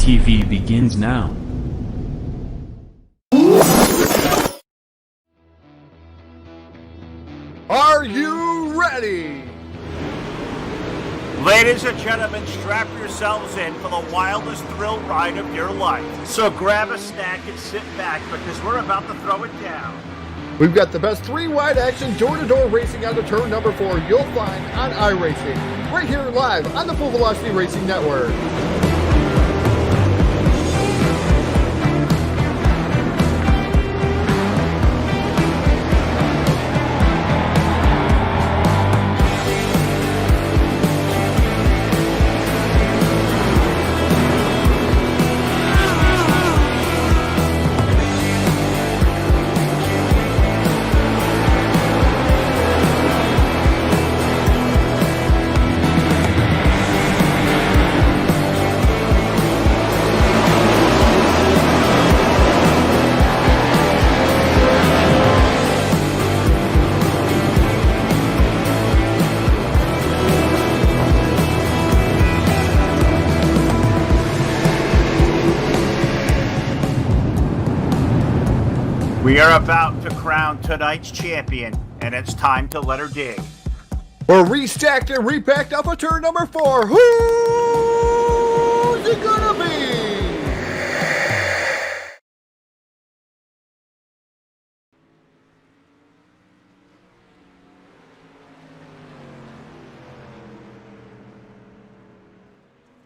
TV begins now. Are you ready? Ladies and gentlemen, strap yourselves in for the wildest thrill ride of your life. So grab a snack and sit back because we're about to throw it down. We've got the best three-wide action door-to-door racing on the turn number 4 you'll find on iRacing, right here live on the Full Velocity Racing Network. We are about to crown tonight's champion, and it's time to let her dig. We're restacked and repacked off of turn number 4. Who's it gonna be?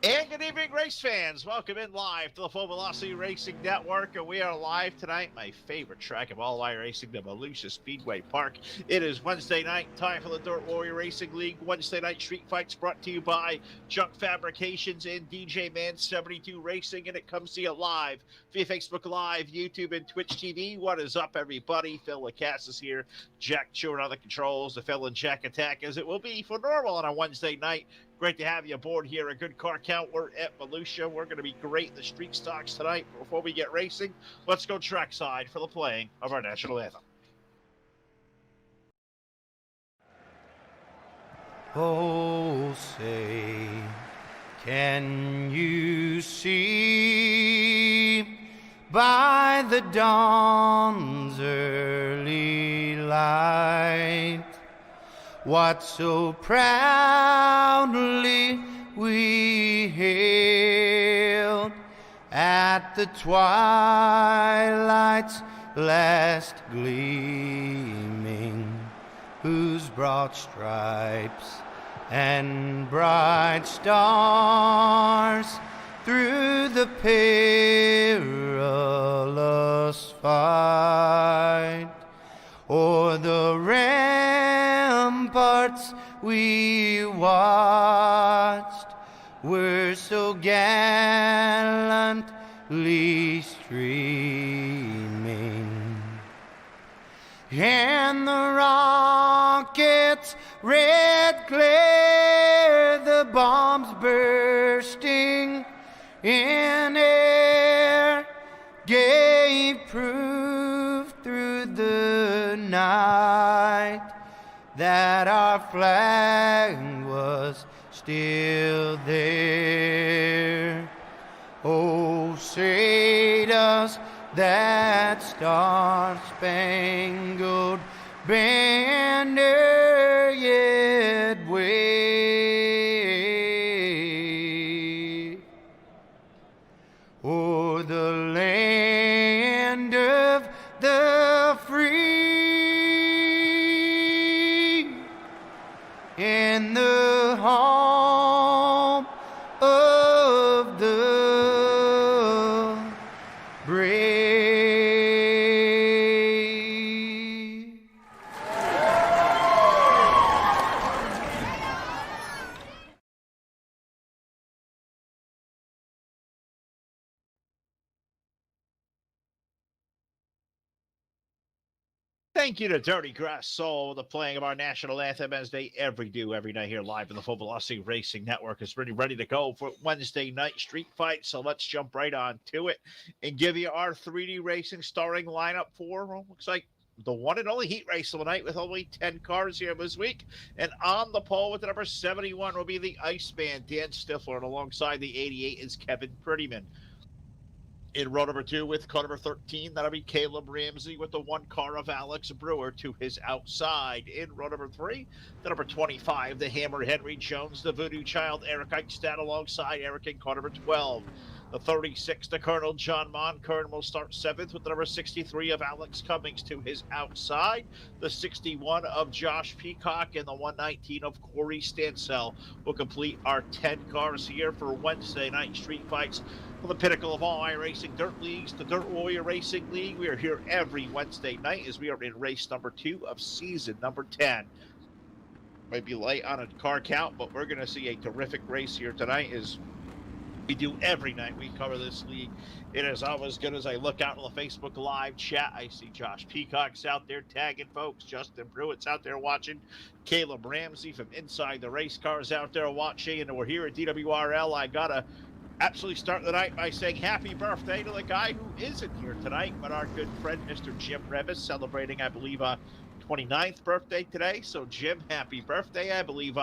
And good evening, race fans. Welcome in live to the Full Velocity Racing Network. And we are live tonight, my favorite track of all iRacing, the Volusia Speedway Park. It is Wednesday night, time for the Dirt Warrior Racing League Wednesday night street fights brought to you by Junk Fabrications and DJ Man 72 Racing. And it comes to you live via Facebook Live, YouTube, and Twitch TV. What is up, everybody? Phil Lacasse is here. Jack Stewart on the controls. The Phil and Jack attack as it will be for normal on a Wednesday night. Great to have you aboard here. A good car count. We're at Volusia. We're going to be great in the street stocks tonight. Before we get racing, let's go trackside for the playing of our national anthem. Oh, say, can you see by the dawn's early light what so proudly we hailed at the twilight's last gleaming, whose broad stripes and bright stars through the perilous fight o'er the ramparts we watched were so gallantly streaming, and the rockets' red glare, the bombs bursting in air, gave proof through the night that our flag was still there. Oh, say does that star-spangled banner yet wave o'er the land of the free, in the home of the brave. Thank you to Dirty Grass Soul, the playing of our national anthem as they do every night here live in the Full Velocity Racing Network. Is pretty ready to go for Wednesday night street fight. So let's jump right on to it and give you our 3D racing starting lineup for, well, looks like the one and only heat race of the night with only 10 cars here this week. And on the pole with the number 71 will be the Iceman, Dan Stifler, and alongside the 88 is Kevin Prettyman. In row number 2 with car number 13, that'll be Caleb Ramsey with the 1 car of Alex Brewer to his outside. In row number 3, the number 25, the Hammer Henry Jones, the Voodoo Child Eric Eichstadt alongside Eric in car number 12. The 36, the Colonel John Monkern will start 7th with the number 63 of Alex Cummings to his outside. The 61 of Josh Peacock and the 119 of Corey Stansell will complete our 10 cars here for Wednesday night street fights for the pinnacle of all iRacing dirt leagues, the Dirt Warrior Racing League. We are here every Wednesday night as we are in race number 2 of season number 10. Might be light on a car count, but we're going to see a terrific race here tonight as we do every night we cover this league. It is always good as I look out on the Facebook Live chat. I see Josh Peacock's out there tagging folks. Justin Pruitt's out there watching. Caleb Ramsey from Inside the Race Cars out there watching. And we're here at DWRL. I got to absolutely start the night by saying happy birthday to the guy who isn't here tonight, but our good friend, Mr. Jim Revis, celebrating, I believe, 29th birthday today. So Jim, happy birthday. I believe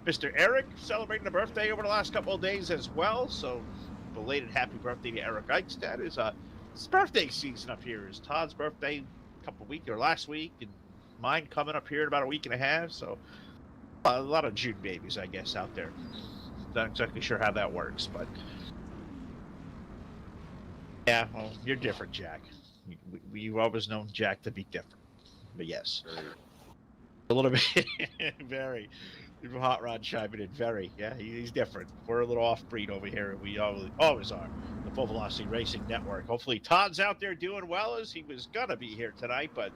Mr. Eric celebrating a birthday over the last couple of days as well. So belated happy birthday to Eric Eichstadt. It's birthday season up here. It's Todd's birthday a couple of weeks or last week, and mine coming up here in about a week and a half. So a lot of June babies, I guess, out there. Not exactly sure how that works, but yeah, well, you're different, Jack. You've always known Jack to be different. But yes, a little bit, very. Hot Rod chiming in, very. Yeah, he's different. We're a little off-breed over here. We always are. The Full Velocity Racing Network. Hopefully Todd's out there doing well, as he was going to be here tonight, but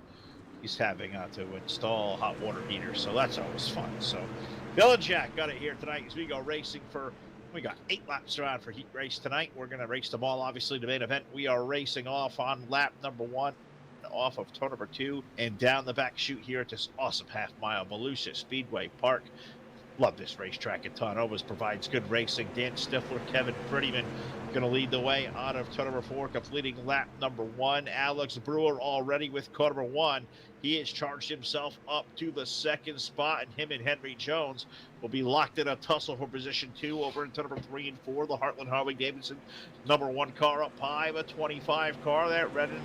he's having to install hot water heater, so that's always fun. So Bill and Jack got it here tonight as we go racing for, we got 8 laps around for heat race tonight. We're going to race them all, obviously, the main event. We are racing off on lap number 1. Off of turn number 2 and down the back chute here at this awesome half-mile Volusia Speedway Park. Love this racetrack a ton. Always provides good racing. Dan Stifler, Kevin Prettyman going to lead the way out of turn number 4, completing lap number 1. Alex Brewer already with car number 1. He has charged himself up to the 2nd spot, and him and Henry Jones will be locked in a tussle for position 2 over in turn number 3 and 4. The Heartland Harley Davidson number 1 car up high, a 25 car, that red and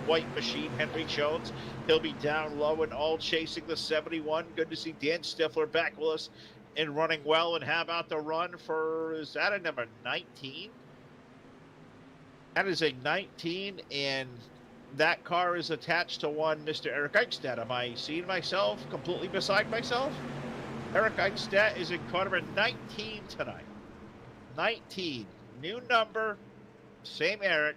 white machine, Henry Jones. He'll be down low and all chasing the 71. Good to see Dan Stifler back with us and running well. And how about the run for, is that a number 19? That is a 19, and that car is attached to one Mr. Eric Eichstadt. Am I seeing myself completely beside myself? Eric Eichstadt is in car number 19 tonight. 19, new number, same Eric.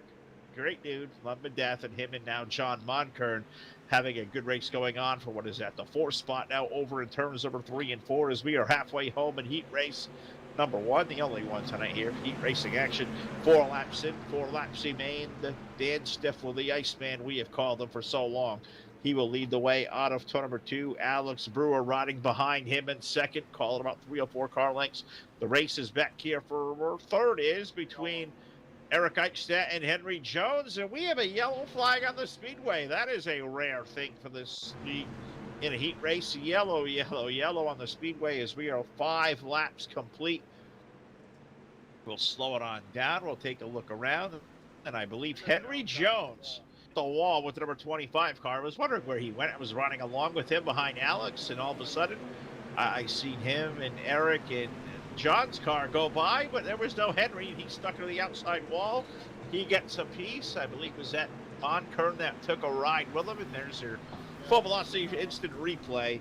Great dude, love him to death, and him and now John Monkern having a good race going on for what is at the 4th spot now over in turns number 3 and 4 as we are halfway home in heat race number 1, the only one tonight here. Heat racing action, 4 laps in, 4 laps remain. The Dan Stifler, the Iceman, we have called him for so long. He will lead the way out of turn number 2. Alex Brewer riding behind him in 2nd, calling about 3 or 4 car lengths. The race is back here for 3rd is between Eric Eichstadt and Henry Jones, and we have a yellow flag on the speedway. That is a rare thing for this league in a heat race. Yellow, yellow, yellow on the speedway as we are 5 laps complete. We'll slow it on down. We'll take a look around, and I believe Henry Jones, the wall with the number 25 car. I was wondering where he went. I was running along with him behind Alex, and all of a sudden, I seen him and Eric and John's car go by, but there was no Henry, and he stuck to the outside wall. He gets a piece. I believe it was that Monkern that took a ride with him, and there's your Full Velocity instant replay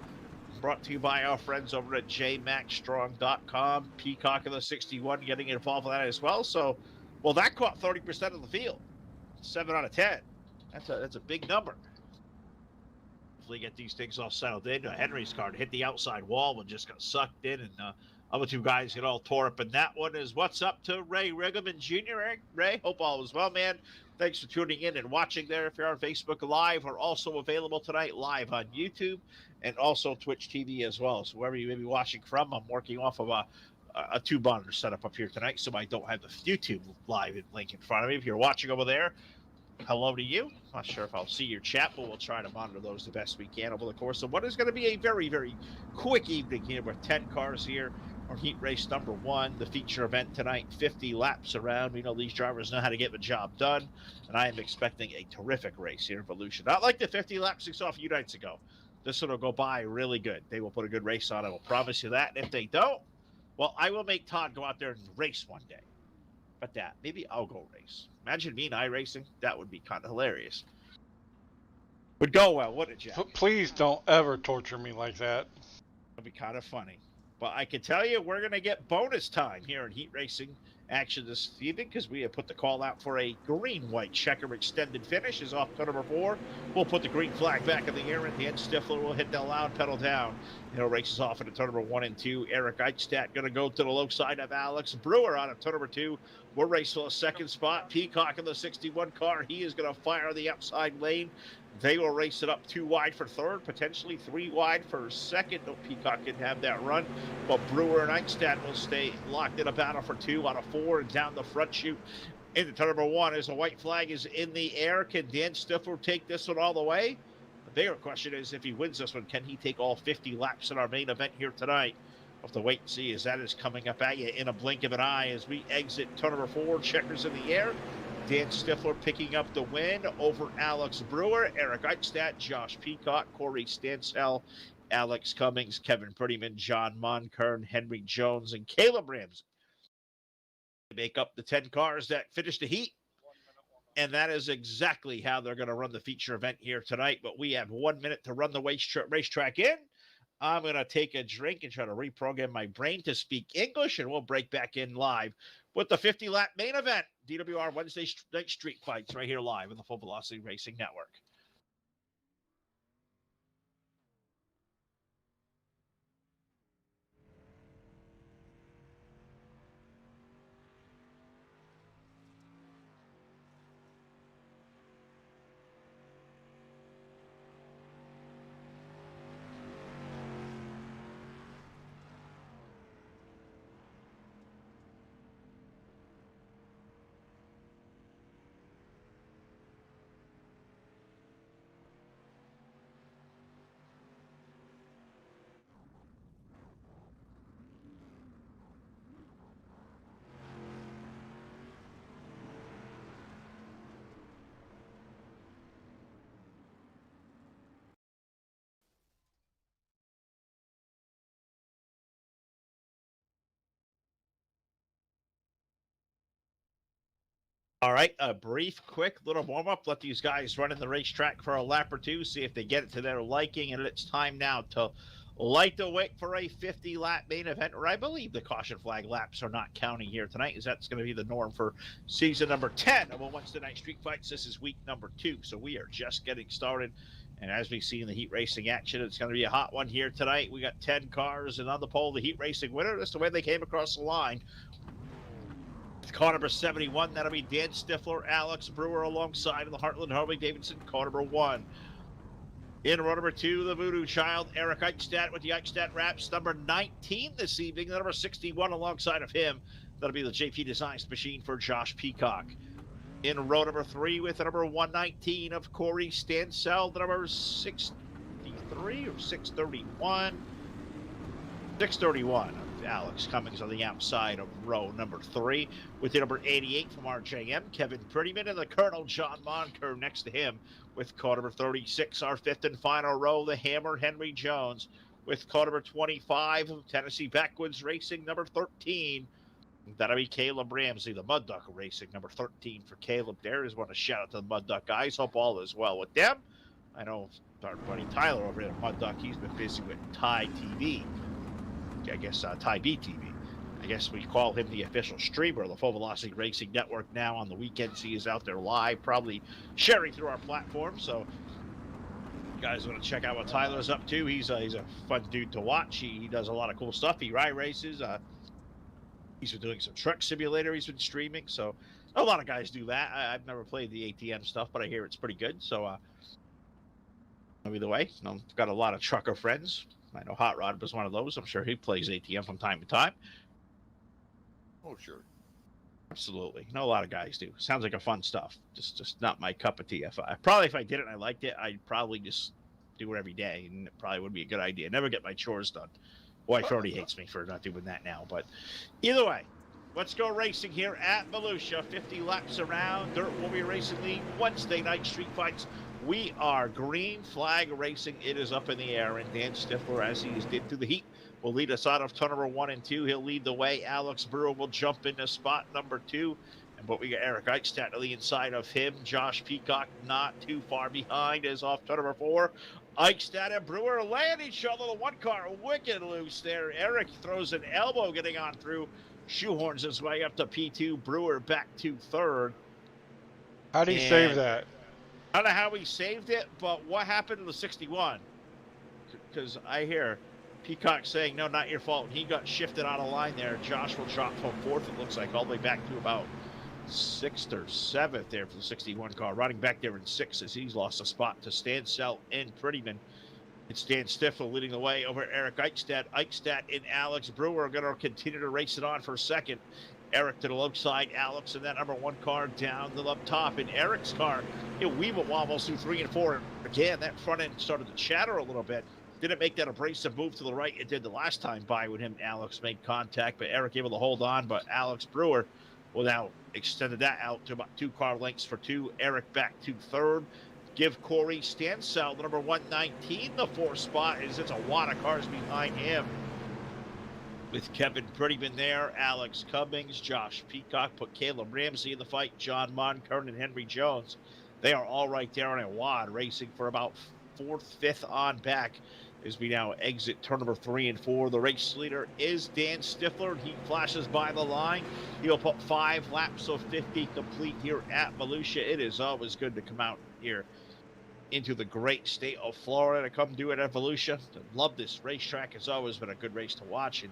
brought to you by our friends over at jmaxstrong.com. Peacock of the 61 getting involved with that as well. So, well, that caught 30% of the field. 7 out of 10. That's a big number. Hopefully get these things all settled in. Henry's car hit the outside wall and just got sucked in, and other 2 guys get all tore up. And that one is what's up to Ray Riggleman Jr. Ray, hope all is well, man. Thanks for tuning in and watching there. If you're on Facebook Live, we're also available tonight live on YouTube and also Twitch TV as well. So wherever you may be watching from, I'm working off of a 2-monitor setup up here tonight, so I don't have the YouTube live link in front of me. If you're watching over there, hello to you. Not sure if I'll see your chat, but we'll try to monitor those the best we can over the course of what is going to be a very, very quick evening here with 10 cars here or heat race number 1, the feature event tonight, 50 laps around. We know these drivers know how to get the job done, and I am expecting a terrific race here in Volusia. Not like the 50 laps we saw a few nights ago. This one will go by really good. They will put a good race on. I will promise you that. And if they don't, well, I will make Todd go out there and race one day. But maybe I'll go race. Imagine me and I racing. That would be kind of hilarious. Would go well, wouldn't it, Jack? Please don't ever torture me like that. It'll be kind of funny. But I can tell you, we're going to get bonus time here in heat racing action this evening because we have put the call out for a green-white checker extended finish. Is off turn number 4. We'll put the green flag back in the air at the end. Stifler will hit the loud pedal down. Races off into turn number 1 and 2. Eric Eichstadt going to go to the low side of Alex Brewer out of turn number 2. We'll race for a second spot. Peacock in the 61 car. He is going to fire the outside lane. They will race it up 2 wide for third, potentially 3 wide for second. No, Peacock can have that run, but Brewer and Eichstadt will stay locked in a battle for 2 out of 4 and down the front chute. Into turn number 1 as a white flag is in the air. Can Dan Stifler take this one all the way? The bigger question is, if he wins this one, can he take all 50 laps in our main event here tonight? We'll have to wait and see as that is coming up at you in a blink of an eye as we exit turn number 4, checkers in the air. Dan Stifler picking up the win over Alex Brewer, Eric Eichstadt, Josh Peacock, Corey Stansell, Alex Cummings, Kevin Prettyman, John Monkern, Henry Jones, and Caleb Ramsey. They make up the 10 cars that finished the heat. And that is exactly how they're going to run the feature event here tonight. But we have 1 minute to run the racetrack in. I'm going to take a drink and try to reprogram my brain to speak English, and we'll break back in live with the 50-lap main event. DWR Wednesday night street fights right here live on the Full Velocity Racing Network. All right, a brief, quick little warm-up. Let these guys run in the racetrack for a lap or two, see if they get it to their liking, and it's time now to light the way for a 50-lap main event, or I believe the caution flag laps are not counting here tonight, as that's going to be the norm for season number 10 of a Wednesday Night Street Fights. This is week number 2, so we are just getting started. And as we see in the heat racing action, it's going to be a hot one here tonight. We got 10 cars, and on the pole, the heat racing winner. That's the way they came across the line. Car number 71, that'll be Dan Stifler, Alex Brewer alongside of the Heartland Harley Davidson, car number 1. In row number 2, the Voodoo Child, Eric Eichstadt with the Eichstadt Wraps, number 19 this evening, number 61 alongside of him. That'll be the JP Designs machine for Josh Peacock. In row number 3 with the number 119 of Corey Stansell, the number 63 or 631. 631. Alex Cummings on the outside of row number 3 with the number 88 from RJM, Kevin Prettyman, and the Colonel John Monker next to him with car number 36, our 5th and final row, the Hammer Henry Jones with car number 25 of Tennessee Backwoods Racing, number 13. That'll be Caleb Ramsey, the Mud Duck Racing, number 13 for Caleb there. Just want to shout out to the Mud Duck guys. Hope all is well with them. I know our buddy Tyler over at Mud Duck, he's been busy with Ty TV. I guess Ty BTV. I guess we call him the official streamer of the Full Velocity Racing Network now. On the weekends, he is out there live, probably sharing through our platform. So, you guys want to check out what Tyler's up to? He's a fun dude to watch. He does a lot of cool stuff. He ride races. He's been doing some truck simulator. He's been streaming. So, a lot of guys do that. I've never played the ATM stuff, but I hear it's pretty good. So, either way, I've got a lot of trucker friends. I know Hot Rod was one of those. I'm sure he plays ATM from time to time. Oh, sure. Absolutely. I know a lot of guys do. Sounds like a fun stuff. Just not my cup of tea. If I did it and I liked it, I'd probably just do it every day, and it probably would be a good idea. Never get my chores done. Wife already hates me for not doing that now, but either way, let's go racing here at Volusia. 50 laps around Dirt Warrior Racing League Wednesday night street fights. We are green flag racing. It is up in the air, and Dan Stifler, as he did through the heat, will lead us out of turn number 1 and 2. He'll lead the way. Alex Brewer will jump into spot number 2. But we got Eric Eichstadt to the inside of him. Josh Peacock not too far behind is off turn number 4. Eichstadt and Brewer land each other. The one car wicked loose there. Eric throws an elbow getting on through. Shoehorns his way up to P2. Brewer back to 3rd. How do you save that? I don't know how he saved it, but what happened to the 61? Because I hear Peacock saying, no, not your fault. And he got shifted out of line there. Josh will drop from 4th, it looks like, all the way back to about 6th or 7th there for the 61 car. Running back there in 6th as he's lost a spot to Stansell and Prettyman. It's Dan Stifler leading the way over Eric Eichstadt. Eichstadt and Alex Brewer are going to continue to race it on for 2nd. Eric to the low side, Alex in that number 1 car down the up top. In Eric's car, he'll weave it wobbles through 3 and 4. Again, that front end started to chatter a little bit. Didn't make that abrasive move to the right. It did the last time by when him and Alex made contact, but Eric able to hold on. But Alex Brewer will now extended that out to about 2 car lengths for 2. Eric back to 3rd. Give Corey Stansell, the number 119, the 4th spot, as it's a wad of cars behind him. With Kevin Prettyman there, Alex Cummings, Josh Peacock, put Caleb Ramsey in the fight, John Monkern and Henry Jones. They are all right there on a wad, racing for about 4th, 5th on back as we now exit turn number 3 and 4. The race leader is Dan Stifler. He flashes by the line. He'll put 5 laps of 50 complete here at Volusia. It is always good to come out here into the great state of Florida to come do it at Volusia. Love this racetrack. It's always been a good race to watch. And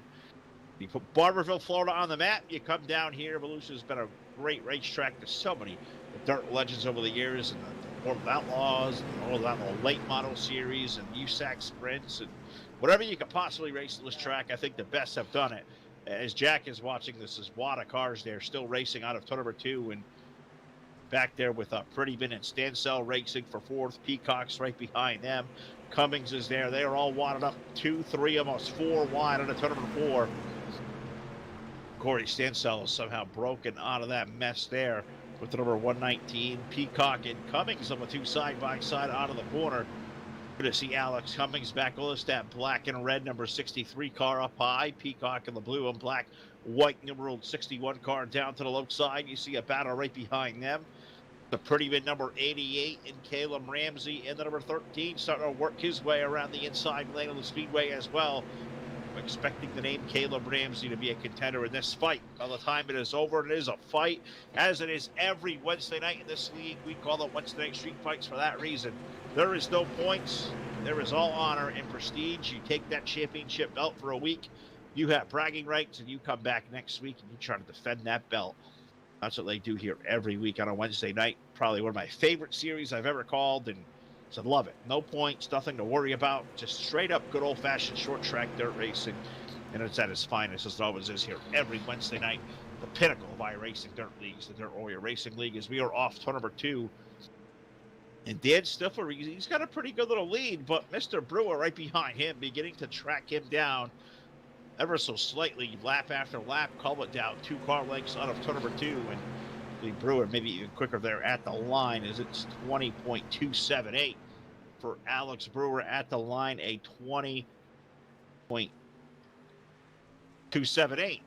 you put Barberville, Florida on the map, you come down here. Volusia's been a great racetrack to so many dirt legends over the years, and the World of Outlaws, and all that late model series, and USAC sprints, and whatever you could possibly race on this track. I think the best have done it. As Jack is watching, this is wad of cars there still racing out of turn number 2, and back there with Prettyman and Stansell racing for 4th. Peacock's right behind them. Cummings is there. They are all wadded up 2, 3, almost 4 wide on the turn number 4. Corey Stansell is somehow broken out of that mess there with the number 119. Peacock and Cummings on the 2 side by side out of the corner. Good to see Alex Cummings back with us. That black and red number 63 car up high. Peacock in the blue and black, white numeral 61 car down to the low side. You see a battle right behind them. The Prettyman number 88 and Caleb Ramsey in the number 13 starting to work his way around the inside lane of the speedway as well. I'm expecting the name Caleb Ramsey to be a contender in this fight. By the time it is over, it is a fight, as it is every Wednesday night in this league. We call it Wednesday Night Street Fights for that reason. There is no points. There is all honor and prestige. You take that championship belt for a week. You have bragging rights, and you come back next week and you try to defend that belt. That's what they do here every week on a Wednesday night. Probably one of my favorite series I've ever called, and so love it. No points, nothing to worry about. Just straight up good old-fashioned short track dirt racing, and it's at its finest, as it always is here every Wednesday night. The pinnacle of iRacing dirt leagues, the Dirt Warrior Racing League, as we are off turn number 2. And Dan Stifler, he's got a pretty good little lead, but Mr. Brewer right behind him, beginning to track him down ever so slightly, lap after lap. Call it down 2 car lengths out of turn number 2, and the Brewer maybe even quicker there at the line, as it's 20.278 for Alex Brewer at the line, a 20.278.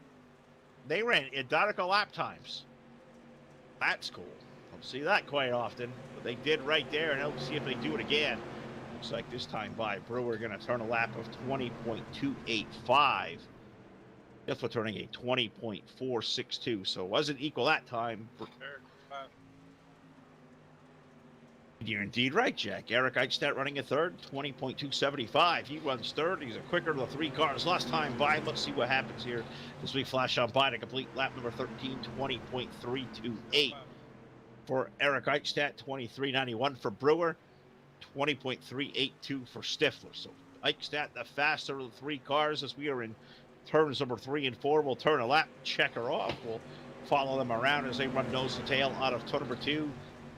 They ran identical lap times. That's cool. Don't see that quite often, but they did right there, and let's see if they do it again. Looks like this time by Brewer going to turn a lap of 20.285. Stifler turning a 20.462, so it wasn't equal that time. You're indeed right, Jack. Eric Eichstadt running a 3rd, 20.275. He runs 3rd. He's a quicker than the 3 cars last time by. Let's see what happens here as we flash on by to complete lap number 13, 20.328 for Eric Eichstadt, 23.91 for Brewer, 20.382 for Stifler. So Eichstadt, the faster of the 3 cars, as we are in turns number 3 and 4. We'll turn a lap, check her off. We'll follow them around as they run nose to tail out of turn number 2.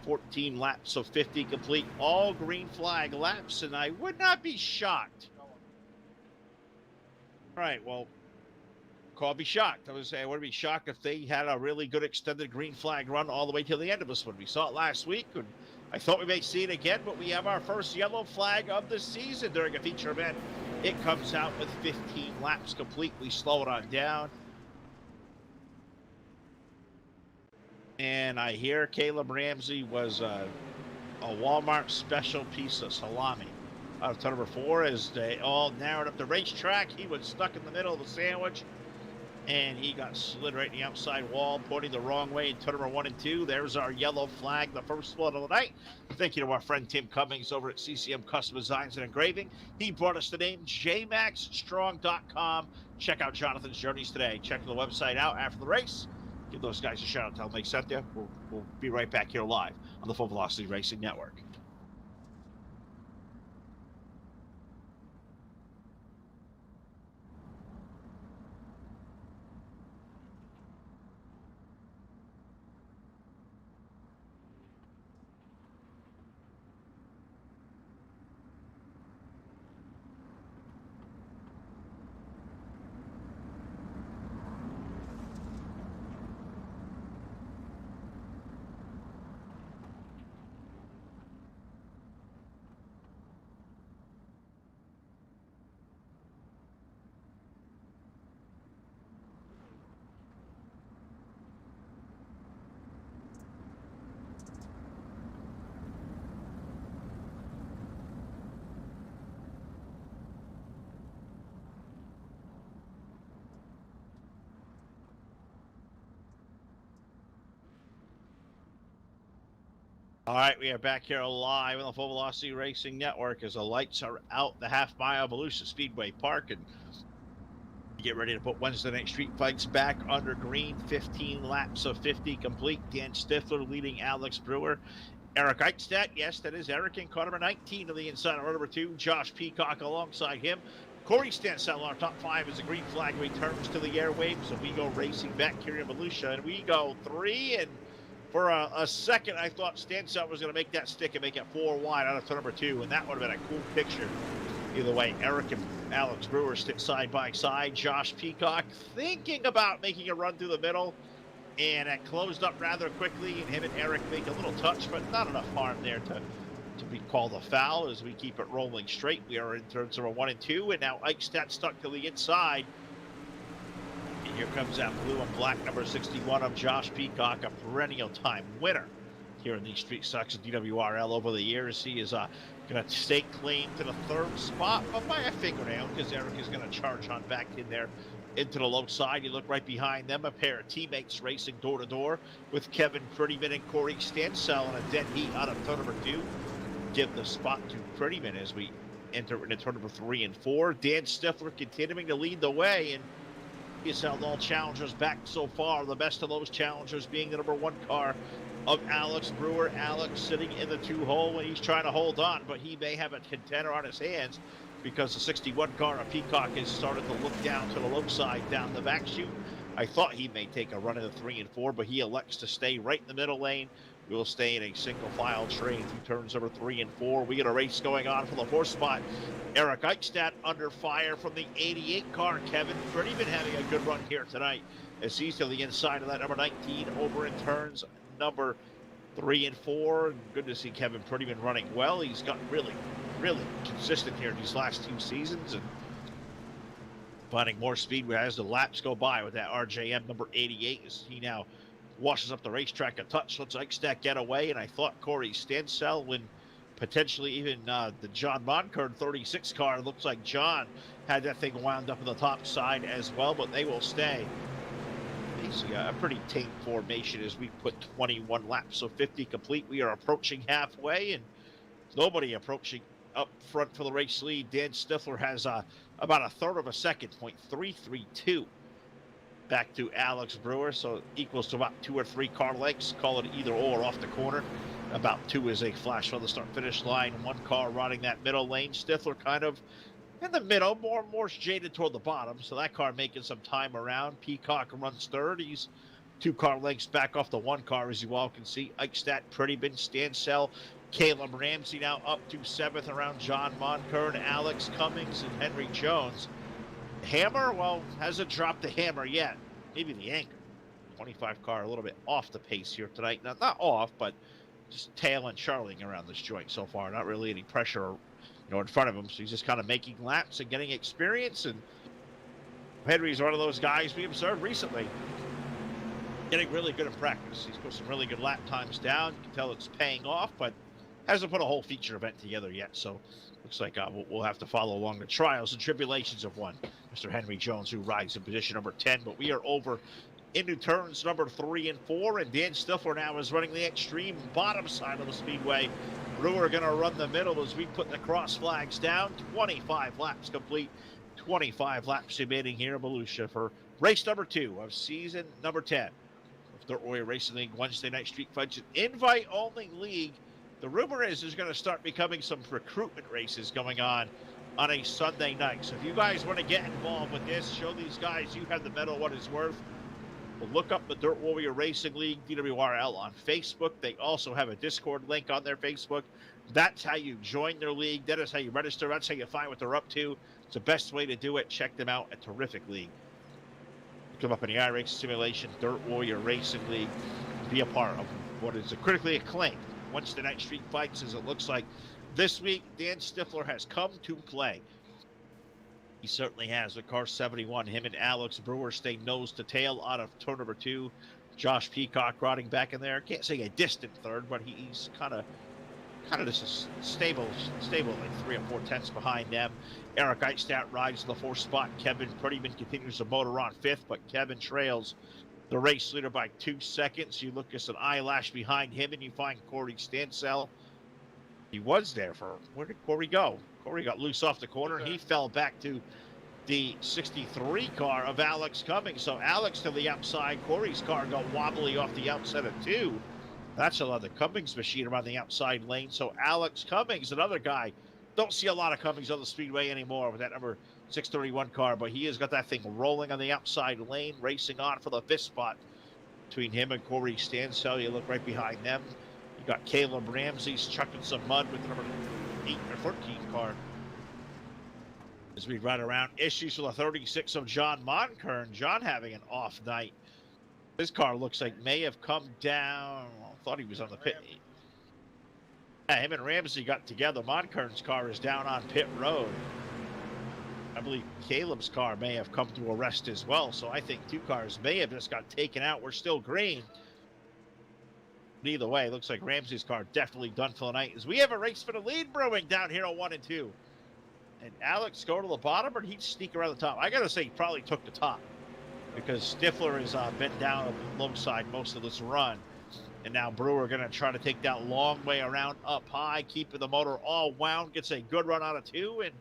14 laps of 50 complete, all green flag laps, and I would not be shocked Right. Well, I'll be shocked. I wouldn't be shocked if they had a really good extended green flag run all the way till the end of this one. We saw it last week, and I thought we may see it again, but we have our first yellow flag of the season during a feature event. It comes out with 15 laps complete. We slow it on down. And I hear Caleb Ramsey was a Walmart special piece of salami out of turn number 4 as they all narrowed up the racetrack. He was stuck in the middle of the sandwich, and he got slid right in the outside wall, pointing the wrong way in turn number 1 and 2. There's our yellow flag, the first one of the night. Thank you to our friend Tim Cummings over at CCM Custom Designs and Engraving. He brought us the name jmaxstrong.com. Check out Jonathan's journeys today. Check the website out after the race. Give those guys a shout out. Tell them they sent you. We'll be right back here live on the Full Velocity Racing Network. All right, we are back here live on the Full Velocity Racing Network as the lights are out the half mile Volusia Speedway Park, and get ready to put Wednesday night street fights back under green. 15 laps of 50 complete. Dan Stifler leading Alex Brewer. Eric Eichstadt, yes, that is Eric in car number 19 to the inside of row number 2. Josh Peacock alongside him. Corey Stansell, our top 5 as the green flag returns to the airwaves. So we go racing back here in Volusia, and we go 3, and for a second, I thought Stansell was going to make that stick and make it 4 wide out of turn number 2, and that would have been a cool picture. Either way, Eric and Alex Brewer sit side by side. Josh Peacock thinking about making a run through the middle, and it closed up rather quickly, and him and Eric make a little touch, but not enough harm there to be called a foul as we keep it rolling straight. We are in turns number 1 and 2, and now Eichstadt stuck to the inside. And here comes that blue and black number 61 of Josh Peacock, a perennial time winner here in these street stocks of DWRL over the years. He is going to stake claim to the 3rd spot, but by a fingernail, because Eric is going to charge on back in there into the low side. You look right behind them, a pair of teammates racing door to door with Kevin Prettyman and Corey Stansell in a dead heat out of turn number 2. Give the spot to Prettyman as we enter into turn number 3 and 4. Dan Stifler continuing to lead the way, and he's held all challengers back so far. The best of those challengers being the number 1 car of Alex Brewer. Alex sitting in the 2-hole, and he's trying to hold on, but he may have a contender on his hands because the 61 car of Peacock has started to look down to the low side down the back chute. I thought he may take a run in the 3 and 4, but he elects to stay right in the middle lane. We'll stay in a single file train through turns number 3 and 4. We get a race going on for the 4th spot. Eric Eichstadt under fire from the 88 car. Kevin Prettyman having a good run here tonight as he's to the inside of that number 19 over in turns number 3 and 4. Good to see Kevin Prettyman running well. He's got really consistent here these last 2 seasons and finding more speed as the laps go by with that RJM number 88 as he now washes up the racetrack a touch, lets Eichstadt get away, and I thought Corey Stansell when potentially even the John Moncur 36 car, looks like John had that thing wound up in the top side as well, but they will stay. Basically a pretty tame formation as we put 21 laps of 50 complete. We are approaching halfway, and nobody approaching up front for the race lead. Dan Stifler has about a third of a second, 0.332 back to Alex Brewer, so equals to about 2 or 3 car lengths. Call it either or off the corner. About 2 is a flash from the start-finish line. 1 car riding that middle lane. Stifler kind of in the middle, more jaded toward the bottom, so that car making some time around. Peacock runs 3rd. He's 2 car lengths back off the 1 car, as you all can see. Eichstadt, Prettyman, Stansell, Caleb Ramsey now up to 7th around John Moncur and Alex Cummings and Henry Jones. hammer, well, hasn't dropped the hammer yet. Maybe the anchor. 25 car a little bit off the pace here tonight. Not off, but just tail and charling around this joint so far. Not really any pressure, in front of him. So he's just kind of making laps and getting experience. And Henry's one of those guys we observed recently, getting really good in practice. He's put some really good lap times down. You can tell it's paying off, but hasn't put a whole feature event together yet. So looks like we'll have to follow along the trials and tribulations of one Mr. Henry Jones, who rides in position number 10. But we are over into turns number 3 and 4, and Dan Stifler now is running the extreme bottom side of the speedway. Brewer going to run the middle as we put the cross flags down. 25 laps complete, 25 laps remaining here in Volusia for race number 2 of season number 10 of Dirt Warrior Racing League Wednesday Night Street Fights, an invite-only league. The rumor is there's going to start becoming some recruitment races going on a Sunday night. So if you guys want to get involved with this, show these guys you have the medal what it's worth. Well, look up the Dirt Warrior Racing League, DWRL, on Facebook. They also have a Discord link on their Facebook. That's how you join their league. That is how you register. That's how you find what they're up to. It's the best way to do it. Check them out. A terrific league. Come up in the iRace Simulation, Dirt Warrior Racing League. Be a part of what is a critically acclaimed Wednesday Night Street Fights, as it looks like this week. Dan Stifler has come to play. He certainly has. With car 71, him and Alex Brewer stay nose to tail out of turn number 2. Josh Peacock riding back in there. Can't say a distant third, but he's kind of just stable like 3 or 4 tenths behind them. Eric Eichstadt rides the 4th spot. Kevin Prettyman continues the motor on 5th, but Kevin trails the race leader by 2 seconds. You look at an eyelash behind him, and you find Corey Stansell. He was there for, where did Corey go? Corey got loose off the corner. He fell back to the 63 car of Alex Cummings. So Alex to the outside. Corey's car got wobbly off the outside of 2. That's the Cummings machine around the outside lane. So Alex Cummings, another guy. Don't see a lot of Cummings on the speedway anymore with that number 631 car, but he has got that thing rolling on the outside lane, racing on for the 5th spot between him and Corey Stansell. You look right behind them. You got Caleb Ramsey's chucking some mud with the number 8 or 14 car. As we ride around, issues with the 36 of John Monkern. John having an off night. His car looks like may have come down. I thought he was on the pit. Yeah, him and Ramsey got together. Monkern's car is down on pit road. I believe Caleb's car may have come to a rest as well. So I think 2 cars may have just got taken out. We're still green. But either way, it looks like Ramsey's car definitely done for the night. As we have a race for the lead brewing down here on 1 and 2. And Alex go to the bottom, or he'd sneak around the top? I got to say, he probably took the top, because Stifler has been down on the low side most of this run. And now Brewer going to try to take that long way around up high, keeping the motor all wound, gets a good run out of 2, and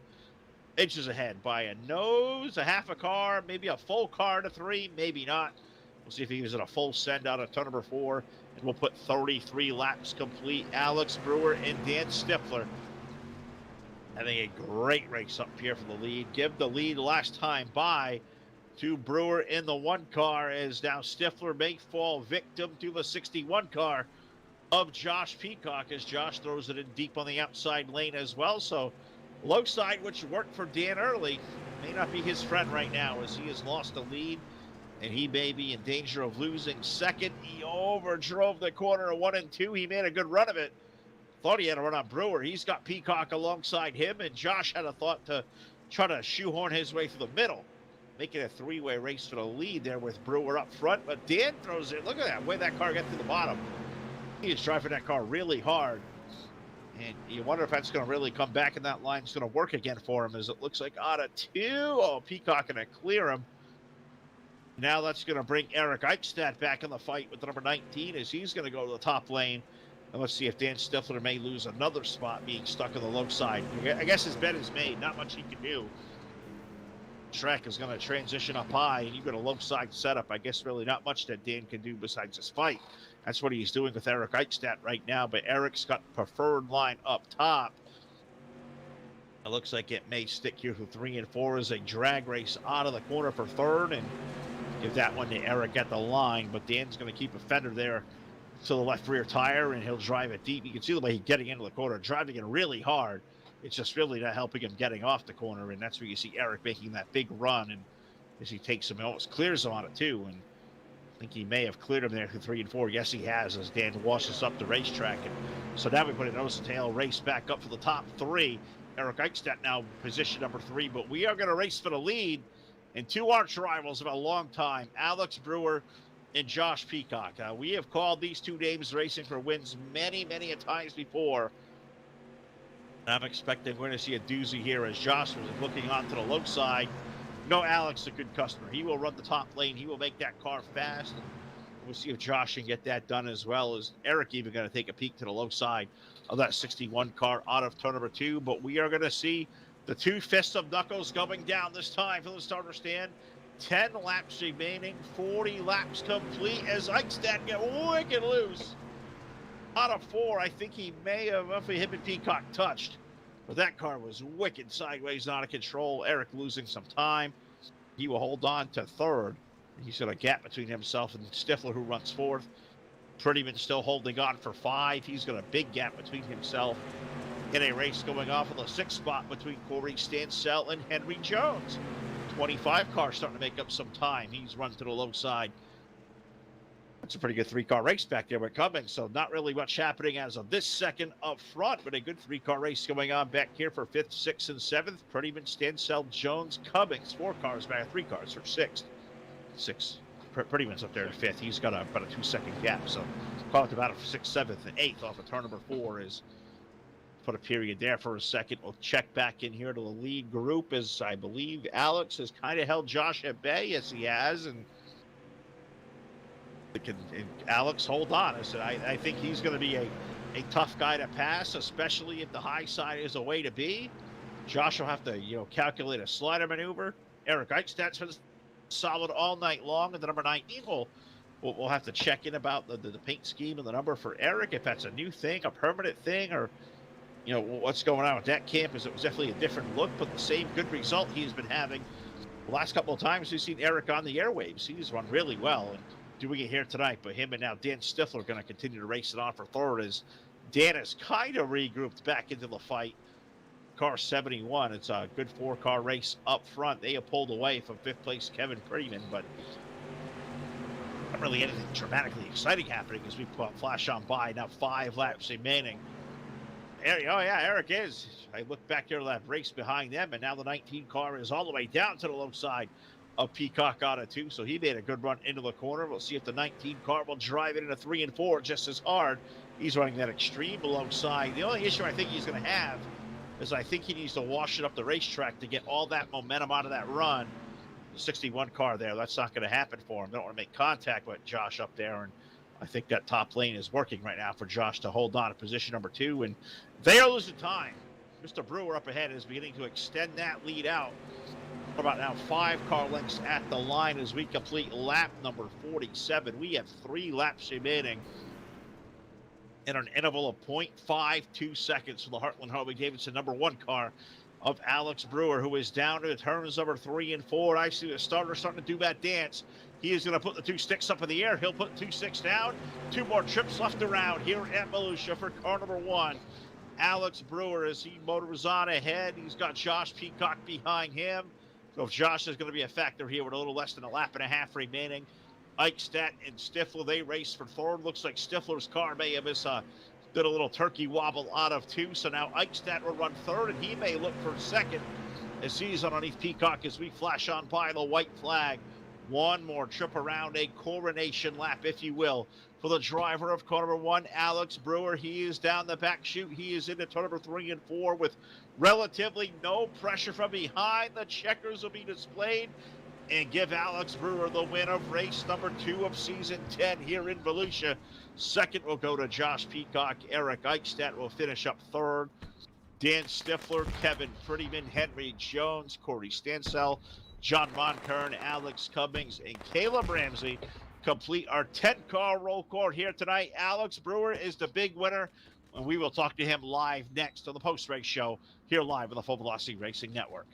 inches ahead by a nose, a half a car, maybe a full car to 3, maybe not. We'll see if he was at a full send out of turn number 4, and we'll put 33 laps complete. Alex Brewer and Dan Stifler having a great race up here for the lead. Give the lead last time by to Brewer in the 1 car, as now Stifler may fall victim to the 61 car of Josh Peacock, as Josh throws it in deep on the outside lane as well. So low side, which worked for Dan early, may not be his friend right now, as he has lost the lead, and he may be in danger of losing second. He overdrove the corner of 1 and 2. He made a good run of it. Thought he had a run on Brewer. He's got Peacock alongside him, and Josh had a thought to try to shoehorn his way through the middle, making a 3-way race for the lead there with Brewer up front. But Dan throws it. Look at that way that car got to the bottom. He is driving that car really hard, and you wonder if that's going to really come back, and that line's going to work again for him, as it looks like out of 2. Oh, Peacock going to clear him. Now that's going to bring Eric Eichstadt back in the fight with the number 19, as he's going to go to the top lane. And let's see if Dan Stifler may lose another spot, being stuck on the low side. I guess his bet is made. Not much he can do. Track is going to transition up high, and you've got a low side setup. I guess really not much that Dan can do besides just fight. That's what he's doing with Eric Eichstadt right now. But Eric's got preferred line up top. It looks like it may stick here for 3 and 4 as a drag race out of the corner for 3rd, and give that one to Eric at the line. But Dan's going to keep a fender there to the left rear tire, and he'll drive it deep. You can see the way he's getting into the corner, driving it really hard. it's just really not helping him getting off the corner, and that's where you see Eric making that big run, and as he takes him, almost clears him on it too, and I think he may have cleared him there through 3 and 4. Yes, he has, as Dan washes up the racetrack. And so now we put a nose to tail race back up for the top 3. Eric Eichstadt now position number 3, but we are going to race for the lead. And 2 arch rivals of a long time, Alex Brewer and Josh Peacock. We have called these 2 names racing for wins many, many a times before. I'm expecting we're going to see a doozy here as Josh was looking onto the low side. No, Alex is a good customer. He will run the top lane. He will make that car fast. We'll see if Josh can get that done, as well as Eric even going to take a peek to the low side of that 61 car out of turn number 2. But we are going to see the 2 fists of knuckles going down this time for the starter stand. 10 laps remaining, 40 laps complete as Eichstadt get wicked loose. Out of 4, I think he may have, if him and Peacock touched. But that car was wicked sideways, out of control. Eric losing some time. He will hold on to 3rd. He's got a gap between himself and Stifler, who runs 4th. Prettyman still holding on for 5. He's got a big gap between himself in a race going off of the 6th spot between Corey Stansell and Henry Jones. 25 car starting to make up some time. He's run to the low side. It's a pretty good 3-car race back there with Cummings, so not really much happening as of this second up front, but a good 3-car race going on back here for 5th, 6th, and 7th. Prettyman, Stansell, Jones, Cummings. 4 cars back, 3 cars for 6th. 6. Prettyman's up there at 5th. He's got about a 2-second gap, so call it about a 6th, 7th, and 8th off of turn number 4 is put a period there for a second. We'll check back in here to the lead group, as I believe Alex has kind of held Josh at bay. Yes, he has, and Alex, hold on. I think he's going to be a tough guy to pass, especially if the high side is a way to be. Josh will have to, calculate a slider maneuver. Eric Eichstadt's been solid all night long, and the number 19 we'll have to check in about the paint scheme and the number for Eric, if that's a new thing, a permanent thing, or what's going on with that campus. It was definitely a different look, but the same good result he's been having the last couple of times we've seen Eric on the airwaves. He's run really well, and doing it here tonight. But him and now Dan Stifler are going to continue to race it on for 3rd, as Dan is kind of regrouped back into the fight. Car 71, it's a good 4-car race up front. They have pulled away from 5th place Kevin Prettyman, but not really anything dramatically exciting happening as we flash on by. Now 5 laps remaining. Eric is. I look back there to that race behind them, and now the 19 car is all the way down to the low side of Peacock out of 2, so he made a good run into the corner. We'll see if the 19 car will drive it into 3 and 4 just as hard. He's running that extreme below side. The only issue I think he's going to have is I think he needs to wash it up the racetrack to get all that momentum out of that run. The 61 car there, that's not going to happen for him. They don't want to make contact with Josh up there, and I think that top lane is working right now for Josh to hold on to position number 2, and they are losing time. Mr. Brewer up ahead is beginning to extend that lead out. About now 5 car lengths at the line as we complete lap number 47. We have 3 laps remaining in an interval of 0.52 seconds for the Heartland Harley-Davidson number 1 car of Alex Brewer, who is down to turns number 3 and 4. I see the starter starting to do that dance. He is going to put the 2 sticks up in the air. He'll put 2 sticks down. 2 more trips left around here at Volusia for car number 1. Alex Brewer, as he motors on ahead. He's got Josh Peacock behind him. So if Josh is going to be a factor here with a little less than a lap and a half remaining, Eichstadt and Stifler, they race for 3rd. Looks like Stifler's car may have did a little turkey wobble out of 2. So now Eichstadt will run 3rd, and he may look for 2nd as he's underneath Peacock as we flash on by the white flag. 1 more trip around, a coronation lap, if you will, for the driver of car number 1, Alex Brewer. He is down the back chute. He is into turn number 3 and 4 with relatively no pressure from behind. The checkers will be displayed and give Alex Brewer the win of race number 2 of season 10 here in Volusia. 2nd will go to Josh Peacock. Eric Eichstadt will finish up 3rd. Dan Stifler, Kevin Prettyman, Henry Jones, Corey Stansell, John Von Kern, Alex Cummings, and Caleb Ramsey complete our 10-car roll call here tonight. Alex Brewer is the big winner, and we will talk to him live next on the post-race show here live on the Full Velocity Racing Network.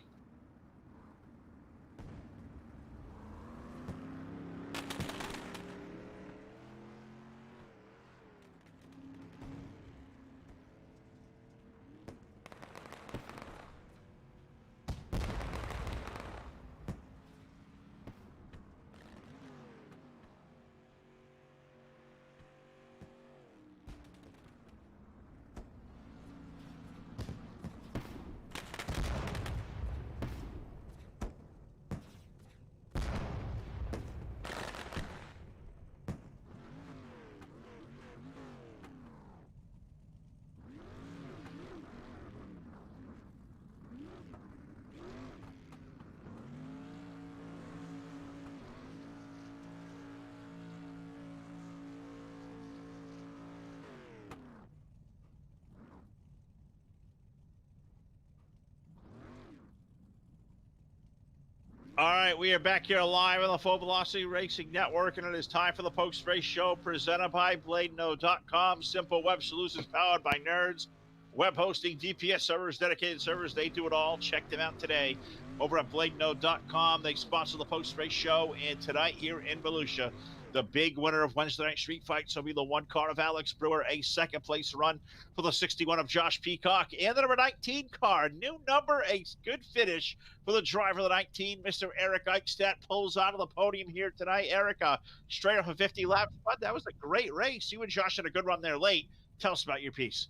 All right, we are back here live on the Full Velocity Racing Network, and it is time for the post-race show presented by BladeNode.com. Simple web solutions powered by nerds. Web hosting, DPS servers, dedicated servers, they do it all. Check them out today over at BladeNode.com. They sponsor the post-race show, and tonight here in Volusia, the big winner of Wednesday Night Street Fights will be the 1 car of Alex Brewer, a second-place run for the 61 of Josh Peacock, and the number 19 car, new number, a good finish for the driver of the 19, Mr. Eric Eichstadt, pulls out of the podium here tonight. Eric, straight off a 50 lap, but that was a great race. You and Josh had a good run there late. Tell us about your piece.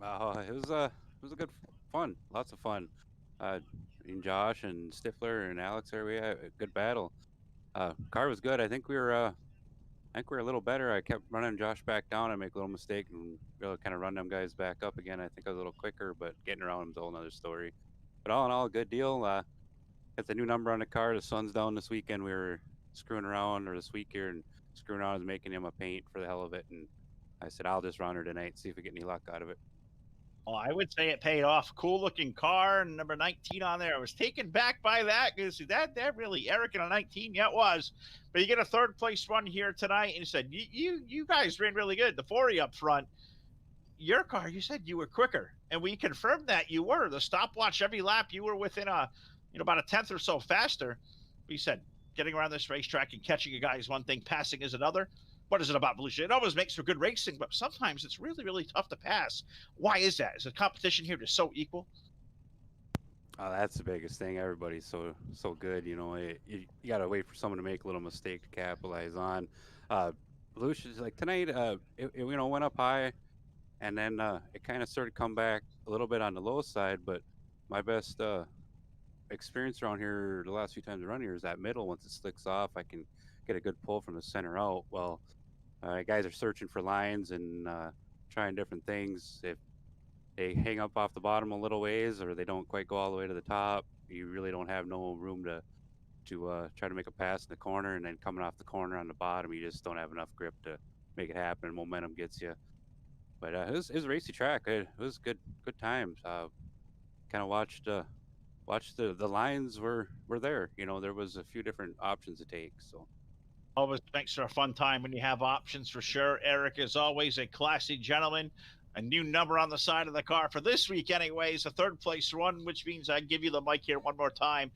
It was a good fun, lots of fun. And Josh and Stifler and Alex there, we had a good battle. Car was good. I think we were a little better. I kept running Josh back down. I make a little mistake and really kind of run them guys back up again. I think I was a little quicker, but getting around them's a whole another story. But all in all, a good deal. Got the new number on the car. The sun's down this weekend. We were screwing around, or this week here, and screwing around and making him a paint for the hell of it. And I said, I'll just run her tonight, see if we get any luck out of it. Well, I would say it paid off. Cool looking car, number 19 on there. I was taken back by that because that really Eric in a 19, yeah, it was. But you get a third place run here tonight, and you said you guys ran really good. The 4 up front, your car, you said you were quicker, and we confirmed that you were. The stopwatch every lap, you were within about a tenth or so faster. We said getting around this racetrack and catching a guy is one thing, passing is another. What is it about Volusia? It always makes for good racing, but sometimes it's really, really tough to pass. Why is that? Is the competition here just so equal? Oh, that's the biggest thing. Everybody's so good. You know, you got to wait for someone to make a little mistake to capitalize on. Volusia's like tonight. It went up high, and then it kind of started to come back a little bit on the low side. But my best experience around here the last few times I run here is that middle. Once it slicks off, I can get a good pull from the center out. Well, guys are searching for lines and trying different things. If they hang up off the bottom a little ways, or they don't quite go all the way to the top, you really don't have no room to try to make a pass in the corner, and then coming off the corner on the bottom, you just don't have enough grip to make it happen. Momentum gets you. But it was a racy track. It was good times. Kind of watched the lines were there. You know, there was a few different options to take. So always makes for a fun time when you have options, for sure. Eric is always a classy gentleman. A new number on the side of the car for this week anyways, a third place run, which means I give you the mic here one more time,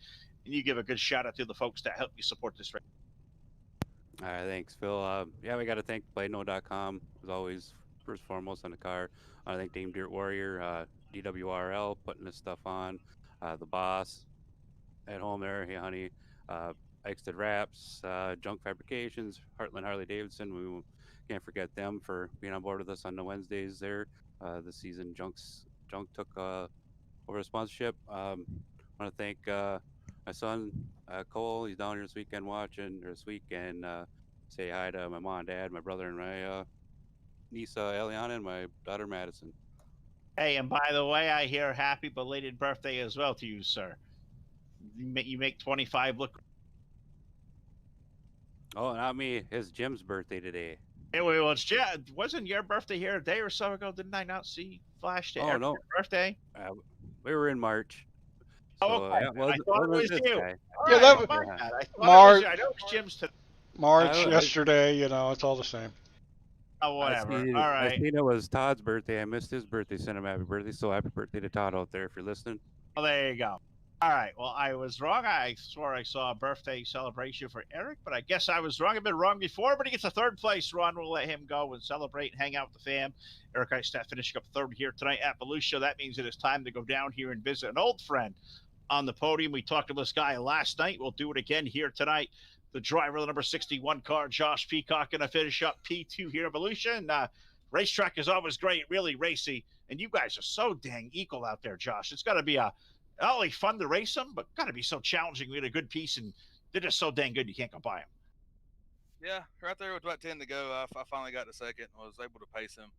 and you give a good shout out to the folks that help you support this race. All right, thanks, Phil. Yeah, we got to thank BladeNode.com, as always, first and foremost on the car. I thank Dame Dirt Warrior, DWRL, putting this stuff on. The boss at home there, hey honey, Eichstadt Wraps, Junk Fabrications, Heartland Harley Davidson. We can't forget them for being on board with us on the Wednesdays there. This season, Junk took over the sponsorship. I want to thank my son Cole. He's down here this weekend watching, or this weekend. Say hi to my mom and dad, my brother, and my niece Eliana, and my daughter Madison. Hey, and by the way, I hear happy belated birthday as well to you, sir. You make 25 look. Oh, not me. It's Jim's birthday today. Anyway, well, wasn't your birthday here a day or so ago? Didn't I not see flash day? Oh, no. Birthday? We were in March. So, okay. I thought it was you. Yeah, right, that was March. I know it's Jim's today. March, yesterday, you know, it's all the same. Oh, whatever. All I right. seen it was Todd's birthday. I missed his birthday. Sent him happy birthday. So happy birthday to Todd out there if you're listening. Well, there you go. All right. Well, I was wrong. I swore I saw a birthday celebration for Eric, but I guess I was wrong. I've been wrong before, but he gets a third place run. We'll let him go and celebrate and hang out with the fam. Eric Eichstadt finishing up third here tonight at Volusia. That means it is time to go down here and visit an old friend on the podium. We talked to this guy last night. We'll do it again here tonight. The driver of the number 61 car, Josh Peacock, going to finish up P2 here at Volusia. And racetrack is always great, really racy. And you guys are so dang equal out there, Josh. It's got to be not only fun to race them, but got to be so challenging. We had a good piece, and they're just so dang good you can't go by them. Yeah, right there with about 10 to go, I finally got to second and was able to pace him.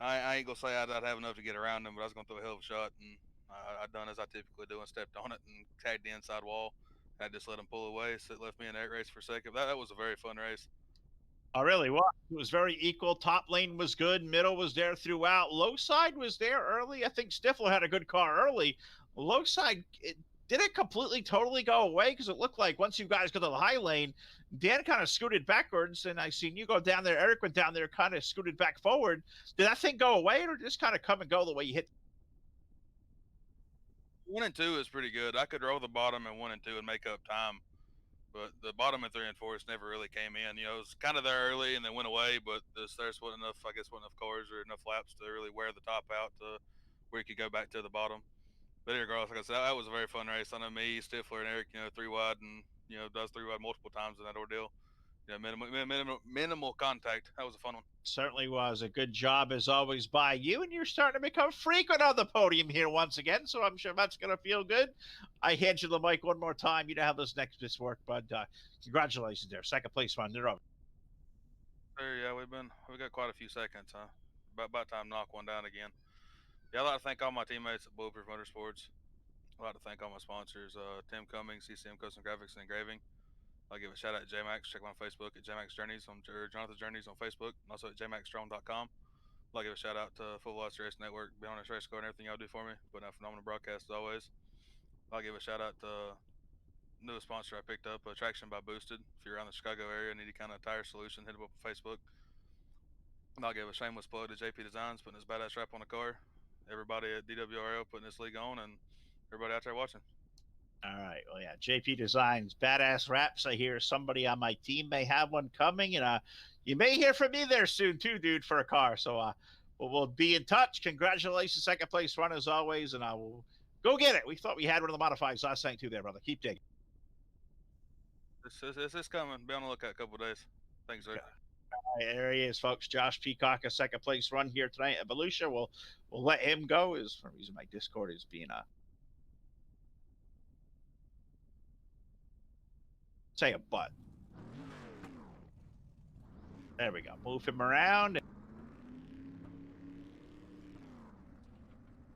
I ain't going to say I'd have enough to get around him, but I was going to throw a hell of a shot, and I done as I typically do and stepped on it and tagged the inside wall. I just let him pull away, so it left me in that race for a second. That was a very fun race. Oh, really? Well, it was very equal. Top lane was good. Middle was there throughout. Low side was there early. I think Stifler had a good car early. Low side, did it completely, totally go away? Because it looked like once you guys got to the high lane, Dan kind of scooted backwards, and I seen you go down there. Eric went down there, kind of scooted back forward. Did that thing go away, or just kind of come and go the way you hit? 1 and 2 is pretty good. I could roll the bottom in 1 and 2 and make up time, but the bottom in 3 and 4 just never really came in. You know, it was kind of there early and then went away, but there wasn't enough, I guess, wasn't enough cars or enough laps to really wear the top out to where you could go back to the bottom. But regardless, like I said, that was a very fun race. I know me, Stifler, and Eric, 3 wide, and does 3 wide multiple times in that ordeal. Minimal contact. That was a fun one. Certainly was a good job as always by you, and you're starting to become frequent on the podium here once again, so I'm sure that's going to feel good. I hand you the mic one more time. You know how those next bits work, but congratulations there. Second place run. They're over. Yeah, we got quite a few seconds, huh? About time to knock one down again. Yeah, I'd like to thank all my teammates at Bulletproof Motorsports. I'd like to thank all my sponsors, Tim Cummings, CCM Custom Graphics and Engraving. I'll give a shout out to JMax. Check me on Facebook at JMax Journeys or Jonathan's Journeys on Facebook, and also at jmaxstrong.com. I'll give a shout out to Full Velocity Race Network, be on this race car and everything y'all do for me. But a phenomenal broadcast as always. I'll give a shout out to newest sponsor I picked up, Traction by Boosted. If you're around the Chicago area and need any kind of tire solution, hit them up on Facebook. And I'll give a shameless plug to JP Designs, putting his badass wrap on the car. Everybody at DWRL putting this league on, and everybody out there watching. All right. Well, yeah, JP Designs, badass wraps. I hear somebody on my team may have one coming, and you may hear from me there soon too, dude, for a car. So we'll be in touch. Congratulations, second place run as always, and I will go get it. We thought we had one of the modifieds last night too there, brother. Keep digging. This is coming. Be on the lookout a couple of days. Thanks, sir. Okay. All right, there he is, folks. Josh Peacock, a second place run here tonight at Volusia. We'll let him go. Is for reason my Discord is being say a butt. There we go. Move him around.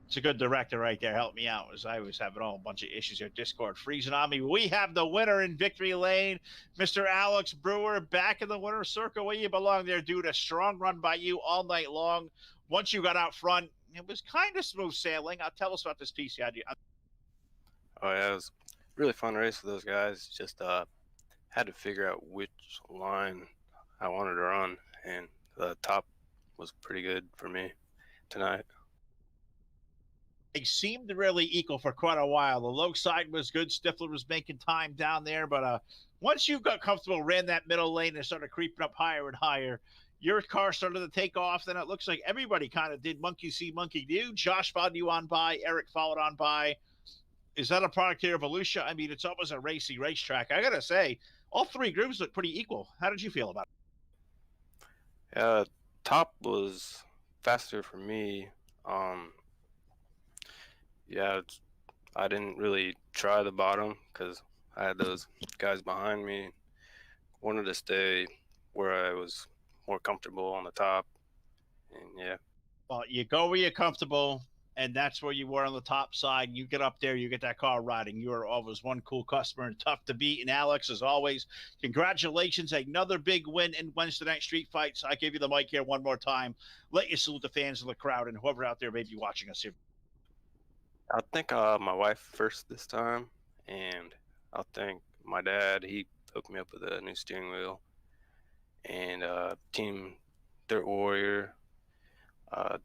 It's a good director right there. Help me out as I was having a bunch of issues here. Discord freezing on me. We have the winner in victory lane, Mr. Alex Brewer, back in the winner's circle where you belong there, dude. A strong run by you all night long. Once you got out front, it was kind of smooth sailing. Tell us about this piece you had. Oh yeah, it was a really fun race with those guys. Just had to figure out which line I wanted to run, and the top was pretty good for me tonight. They seemed to really equal for quite a while. The low side was good. Stifler was making time down there, but once you got comfortable, ran that middle lane and started creeping up higher and higher, your car started to take off. Then it looks like everybody kind of did monkey see, monkey do. Josh followed you on by. Eric followed on by. Is that a product here of Volusia? I mean, it's almost a racy racetrack. I got to say, all 3 groups look pretty equal. How did you feel about it? Yeah, top was faster for me. Yeah, I didn't really try the bottom because I had those guys behind me. Wanted to stay where I was more comfortable on the top, and yeah. Well, you go where you're comfortable, and that's where you were on the top side. You get up there, you get that car riding. You are always one cool customer and tough to beat. And Alex, as always, congratulations. Another big win in Wednesday night street fights. I give you the mic here one more time. Let you salute the fans of the crowd and whoever out there may be watching us here. I'll thank my wife first this time, and I'll thank my dad. He hooked me up with a new steering wheel, and Team Dirt Warrior,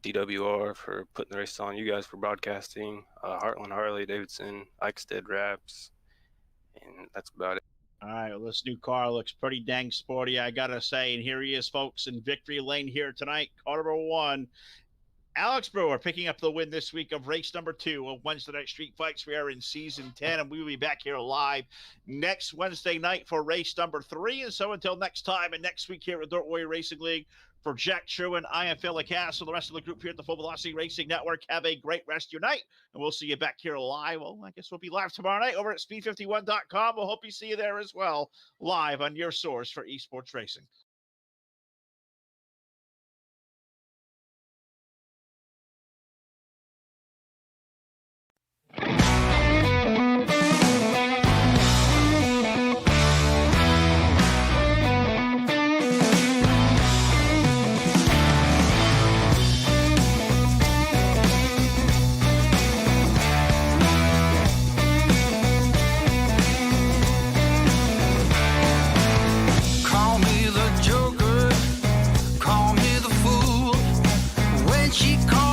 DWR for putting the race on, you guys for broadcasting, Heartland Harley Davidson, Eichstead Wraps, and that's about it. All right, well, this new car looks pretty dang sporty, I gotta say. And here he is, folks, in victory lane here tonight, car number 1. Alex Brewer picking up the win this week of race number 2 of Wednesday Night Street Fights. We are in season 10, and we will be back here live next Wednesday night for race number 3. And so until next time and next week here at Dirt Warrior Racing League, for Jack Truan, I am Phil Lacasse, and the rest of the group here at the Full Velocity Racing Network. Have a great rest of your night, and we'll see you back here live. Well, I guess we'll be live tomorrow night over at speed51.com. We'll hope you see you there as well, live on your source for esports racing. and she called